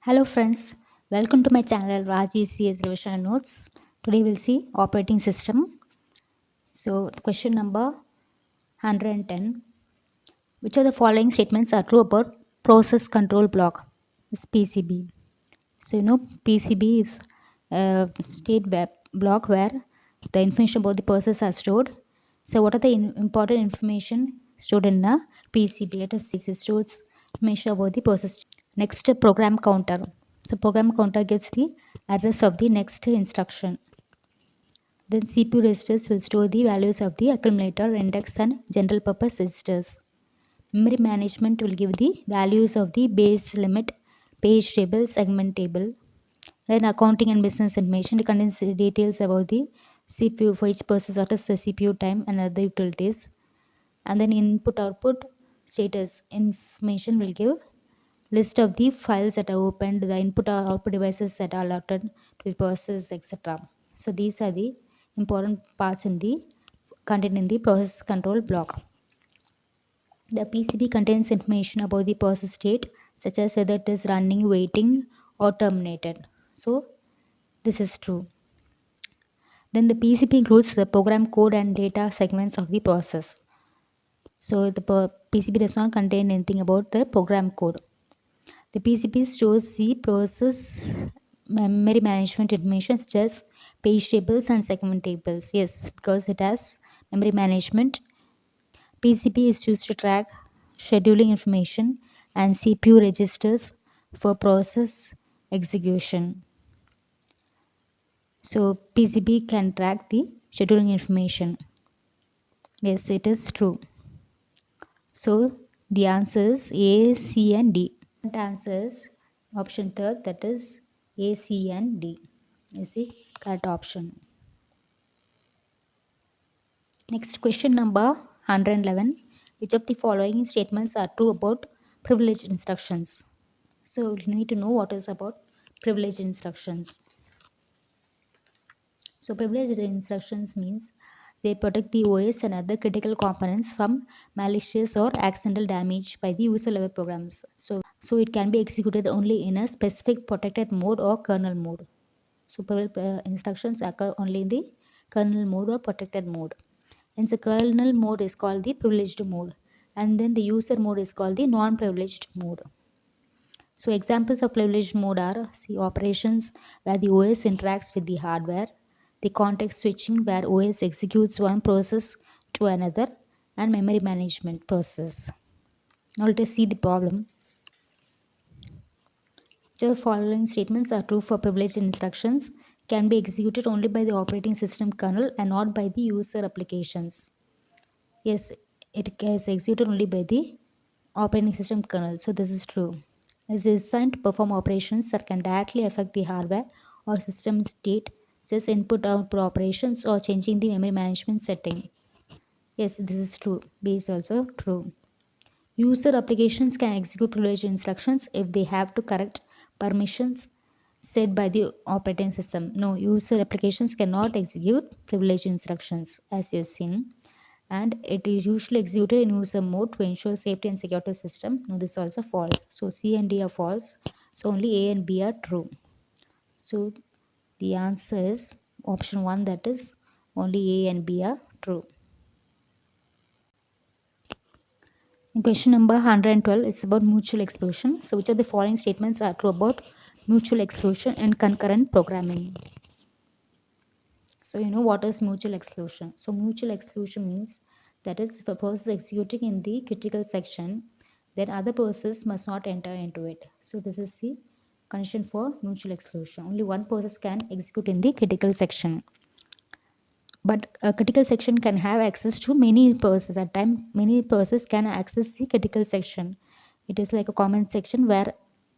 Hello friends, welcome to my channel Raji CS Revision and Notes. Today we'll see operating system. So question number 110. Which of the following statements are true about process control block? Is PCB. So PCB is a state web block where the information about the process are stored. So what are the important information stored in a PCB? Let us see. It stores information about the process. Next, program counter. So program counter gives the address of the next instruction. Then CPU registers will store the values of the accumulator, index and general purpose registers. Memory management will give the values of the base limit, page table, segment table. Then accounting and business information contains details about the CPU for each process, what is the CPU time and other utilities. And then input output status information will give list of the files that are opened, the input or output devices that are allotted to the process, etc. So these are the important parts in the contained in the process control block. The PCB contains information about the process state, such as whether it is running, waiting, or terminated. So this is true. Then the PCB includes the program code and data segments of the process. So the PCB does not contain anything about the program code. The PCB stores the process memory management information such as page tables and segment tables. Yes, because it has memory management. PCB is used to track scheduling information and CPU registers for process execution. So PCB can track the scheduling information. Yes, it is true. So the answers A, C and D. The answers option third, that is A, C and D is the correct option. Next question number 111. Which of the following statements are true about privileged instructions? So you need to know what is about privileged instructions. So privileged instructions means they protect the OS and other critical components from malicious or accidental damage by the user level programs. So it can be executed only in a specific protected mode or kernel mode. So instructions occur only in the kernel mode or protected mode. Hence the kernel mode is called the privileged mode, and then the user mode is called the non-privileged mode. So examples of privileged mode are operations where the OS interacts with the hardware, the context switching where OS executes one process to another, and memory management process. Now let us see the problem. The following statements are true for privileged instructions can be executed only by the operating system kernel and not by the user applications. Yes, it is executed only by the operating system kernel. So this is true. It is designed to perform operations that can directly affect the hardware or system state, such as input output operations or changing the memory management setting. Yes, this is true. B is also true. User applications can execute privileged instructions if they have to correct permissions set by the operating system. No, user applications cannot execute privileged instructions, as you've seen. And it is usually executed in user mode to ensure safety and security of system. No, this is also false. So C and D are false. So only A and B are true. So the answer is option 1, that is only A and B are true. In question number 112, it's about mutual exclusion. So which of the following statements are true about mutual exclusion and concurrent programming? So you know what is mutual exclusion. So mutual exclusion means that is if a process is executing in the critical section, then other process must not enter into it. So this is the condition for mutual exclusion. Only one process can execute in the critical section. But a critical section can have access to many processes. At time, many processes can access the critical section. It is like a common section where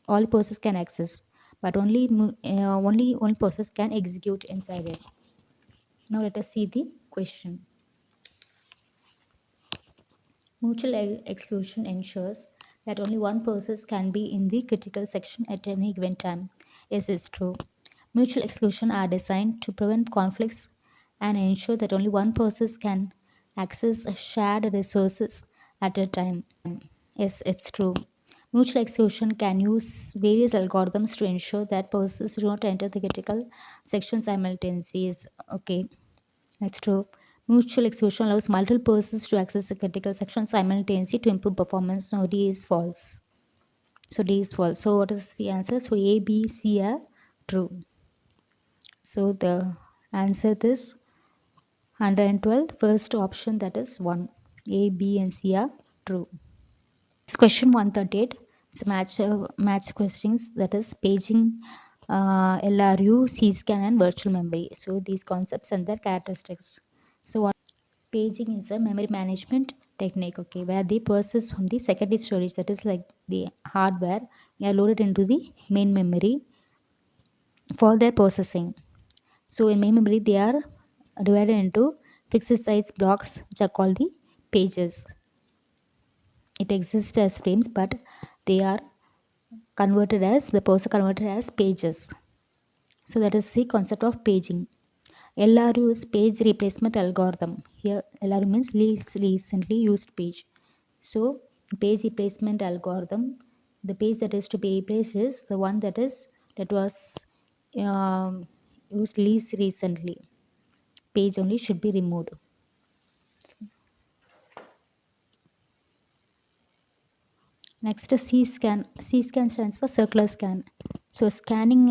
all processes can access, but only one process can execute inside it. Now let us see the question. Mutual exclusion ensures that only one process can be in the critical section at any given time. Yes, it's true. Mutual exclusion are designed to prevent conflicts and ensure that only one process can access shared resources at a time. Yes, it's true. Mutual exclusion can use various algorithms to ensure that processes do not enter the critical section simultaneously. Okay, that's true. Mutual exclusion allows multiple processes to access the critical section simultaneously to improve performance. So D is false. So D is false. So what is the answer? So A, B, C are true. So the answer is 112. First option, that is 1. A, B and C are true. This question 138 is match questions, that is paging, LRU, C-scan and virtual memory. So these concepts and their characteristics. So what paging is a memory management technique, okay, where the process from the secondary storage, that is like the hardware, are loaded into the main memory for their processing. So in main memory they are divided into fixed size blocks which are called the pages. It exists as frames, but they are converted as the process converted as pages. So that is the concept of paging. LRU is page replacement algorithm. Here LRU means least recently used page. So page replacement algorithm, the page that is to be replaced is the one that was used least recently. Page only should be removed. Next is C-scan. C-scan stands for circular scan. So scanning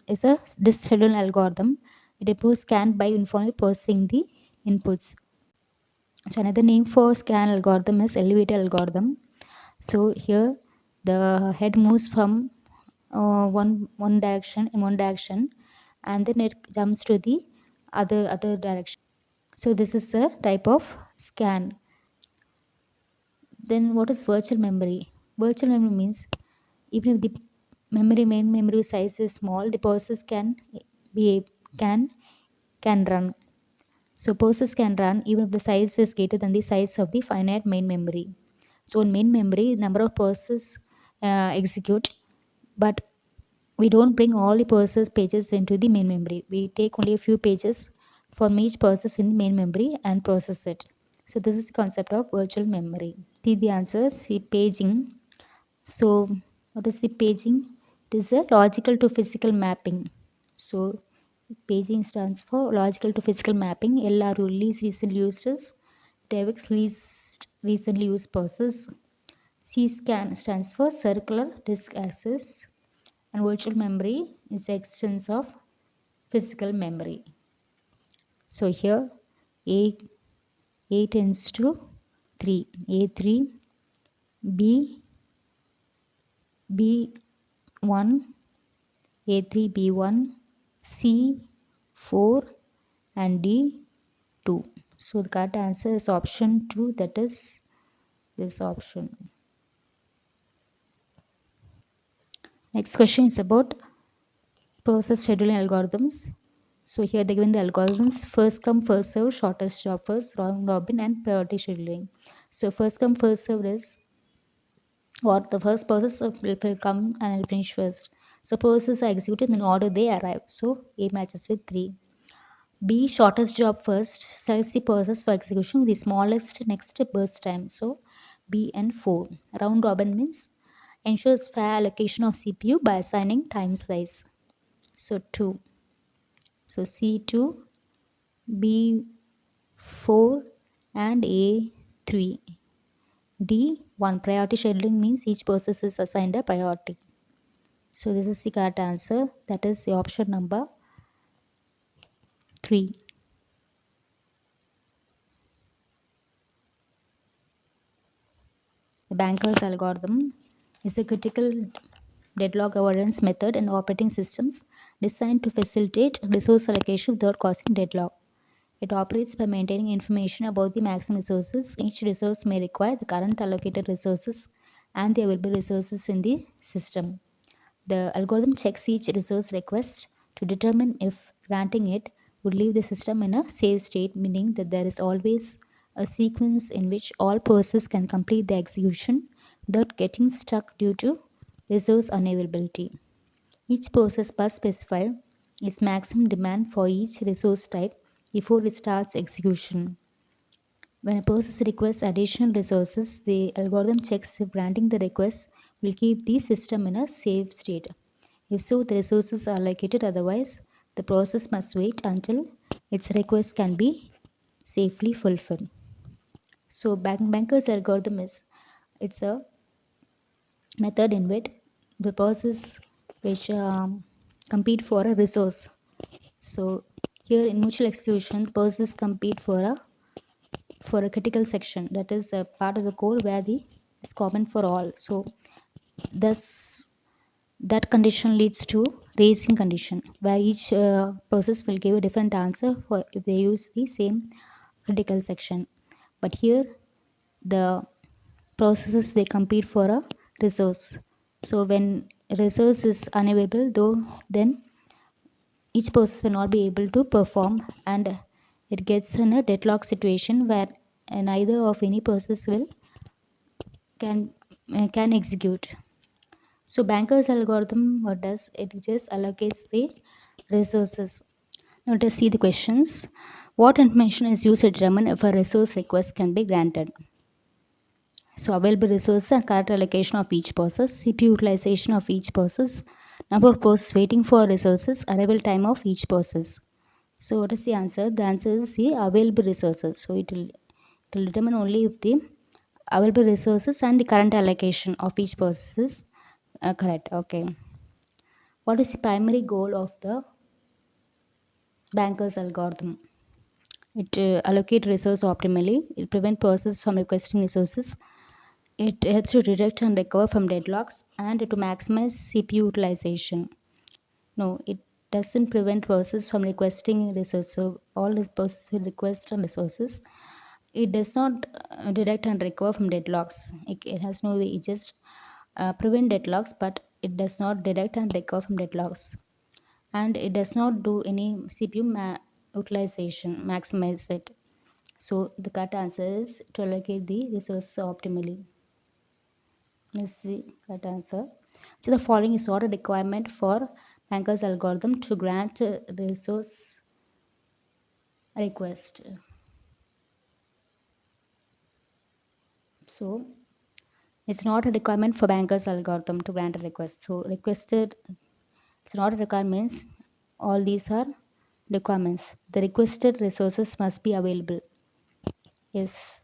is a disk-scheduled algorithm. It improves scan by uniformly processing the inputs. So another name for scan algorithm is elevator algorithm. So here the head moves from one direction in one direction, and then it jumps to the other direction. So this is a type of scan. Then what is virtual memory? Virtual memory means even if the main memory size is small, the process be can can run. So process can run even if the size is greater than the size of the finite main memory. So in main memory, number of processes execute, but we don't bring all the process pages into the main memory. We take only a few pages from each process in the main memory and process it. So this is the concept of virtual memory. See the answer. See paging. So what is the paging? It is a logical to physical mapping. So paging stands for logical to physical mapping. LRU, least recently used, is DEVIX, least recently used process. C-scan stands for circular disk access, and virtual memory is the extension of physical memory. So here A tends to 3, A3, B B1, A3, B1, C4 and D2. So the correct answer is option 2, that is this option. Next question is about process scheduling algorithms. So here they given the algorithms: first come first serve, shortest job first, round robin and priority scheduling. So first come first serve is what the first process will come and will finish first. So processes are executed in order they arrive. So A matches with 3. B, shortest job first, selects the process for execution with the smallest next burst time. So B and 4. Round robin means ensures fair allocation of CPU by assigning time slice. So 2. So C2, B4 and A3. D1, priority scheduling means each process is assigned a priority. So this is the correct answer. That is the option number 3. The banker's algorithm is a critical deadlock avoidance method in operating systems designed to facilitate resource allocation without causing deadlock. It operates by maintaining information about the maximum resources each resource may require, the current allocated resources, and the available resources in the system. The algorithm checks each resource request to determine if granting it would leave the system in a safe state, meaning that there is always a sequence in which all processes can complete the execution without getting stuck due to resource unavailability. Each process must specify its maximum demand for each resource type before it starts execution. When a process requests additional resources, the algorithm checks if granting the request will keep the system in a safe state. If so, the resources are allocated, otherwise, the process must wait until its request can be safely fulfilled. So, banker's algorithm is it's a method in which the process which compete for a resource. So, here in mutual execution, the process compete for a critical section, that is a part of the code where the is common for all. So, thus that condition leads to racing condition where each process will give a different answer for if they use the same critical section. But here the processes they compete for a resource. So when resource is unavailable, though, then each process will not be able to perform, and it gets in a deadlock situation where neither of any process will can execute. So banker's algorithm, what does it? Just allocates the resources. Now let us see the questions. What information is used to determine if a resource request can be granted? So available resources and correct allocation of each process, CPU utilization of each process, number of processes waiting for resources, arrival time of each process. So what is the answer? The answer is the available resources. So it will determine only if the available resources and the current allocation of each process is correct. Okay. What is the primary goal of the banker's algorithm? It allocate resource optimally. It prevent process from requesting resources. It helps to detect and recover from deadlocks and to maximize CPU utilization. No, it doesn't prevent process from requesting resources. So all the process will request some resources. It does not detect and recover from deadlocks. It has no way. It just prevent deadlocks, but it does not detect and recover from deadlocks. And it does not do any CPU utilization, maximize it. So the correct answer is to allocate the resources optimally. Is the correct answer. So the following is not a requirement for banker's algorithm to grant a resource request. So it's not a requirement for banker's algorithm to grant a request. So requested, it's not a requirement means all these are requirements. The requested resources must be available. Yes.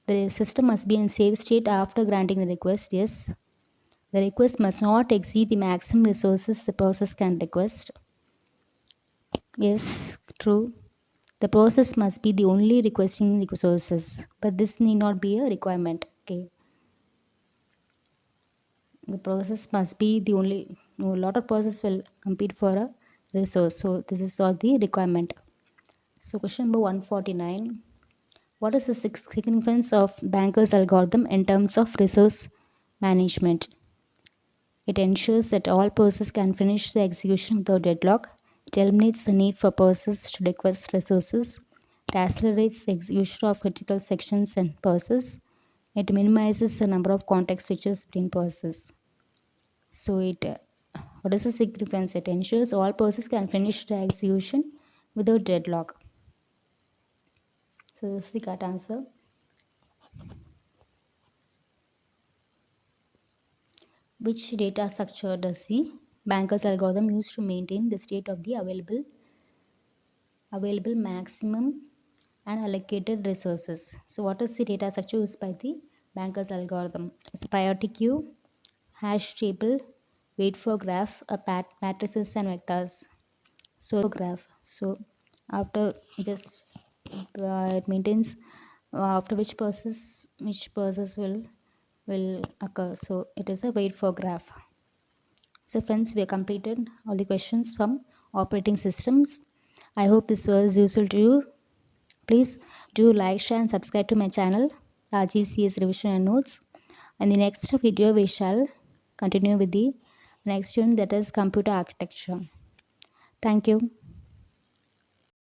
The system must be in safe state after granting the request. Yes. The request must not exceed the maximum resources the process can request. Yes, true. The process must be the only requesting resources, but this need not be a requirement. Okay. The process must be the only. No, a lot of process will compete for a resource. So this is all the requirement. So question number 149. What is the significance of banker's algorithm in terms of resource management? It ensures that all processes can finish the execution without deadlock. It eliminates the need for processes to request resources. It accelerates the execution of critical sections and processes. It minimizes the number of context switches between processes. So what is the significance? It ensures all processes can finish the execution without deadlock. So this is the correct answer. Which data structure does the banker's algorithm use to maintain the state of the available maximum and allocated resources? So what is the data structure used by the banker's algorithm? It's a priority queue, hash table, wait for graph, matrices and vectors. So graph. So after just it maintains after which process will occur. So it is a wait for graph. So friends, we have completed all the questions from operating systems. I hope this was useful to you. Please do like, share and subscribe to my channel, UGC Revision and Notes. In the next video, we shall continue with the next unit, that is computer architecture. Thank you.